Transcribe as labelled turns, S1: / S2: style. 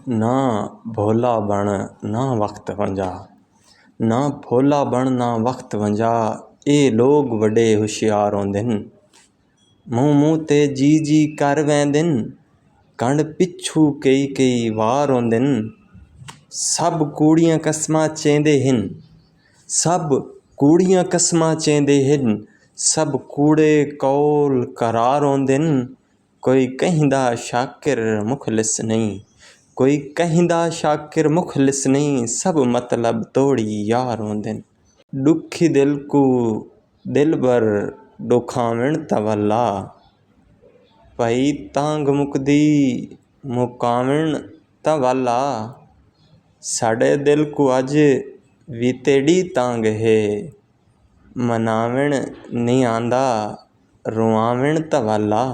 S1: ਨਾ ਭੋਲਾ ਬਣ ਨਾ ਵਕਤ ਵੰਜਾ, ਨਾ ਭੋਲਾ ਬਣ ਨਾ ਵਕਤ ਵੰਜਾ। ਇਹ ਲੋਕ ਵੱਡੇ ਹੁਸ਼ਿਆਰ ਹੁੰਦੇ ਹਨ, ਮੂੰਹ ਮੂੰਹ ਤੇ ਜੀ ਜੀ ਕਰ ਵੈਂਦੇ ਹਨ। ਕੰਡ ਪਿੱਛੂ ਕਈ ਕਈ ਵਾਰ ਹੁੰਦੇ ਹਨ, ਸਭ ਕੂੜੀਆਂ ਕਸਮਾਂ ਚੇਂਦੇ ਹਨ। ਸਭ ਕੂੜੀਆਂ ਕਸਮਾਂ ਚੇਂਦੇ ਹਨ, ਸਭ ਕੂੜੇ ਕੌਲ ਕਰਾਰ ਹੁੰਦੇ ਹਨ। ਕੋਈ ਕਹਿੰਦਾ ਸ਼ਾਕਿਰ ਮੁਖਲਿਸ ਨਹੀਂ, ਕੋਈ ਕਹਿੰਦਾ ਸ਼ਾਕਿਰ ਮੁਖਲਿਸ ਨਹੀਂ। ਸਭ ਮਤਲਬ ਤੋੜੀ ਯਾਰ ਹੁੰਦੇ ਹਨ। ਦੁਖੀ ਦਿਲ ਕੂ ਦਿਲਬਰ ਦੁਖਾਵਣ ਤਵੱਲਾ, ਭਈ ਤਾਂਗ ਮੁਕਦੀ ਮੁਕਾਵਣ ਤਵੱਲਾ। ਸਾਡੇ ਦਿਲ ਕੂ ਅੱਜ ਵੀ ਤੇੜੀ ਤਾਂਗ ਹੈ, ਮਨਾਵਣ ਨਹੀਂ ਆਂਦਾ ਰੁਆਵਣ ਤਵੱਲਾ।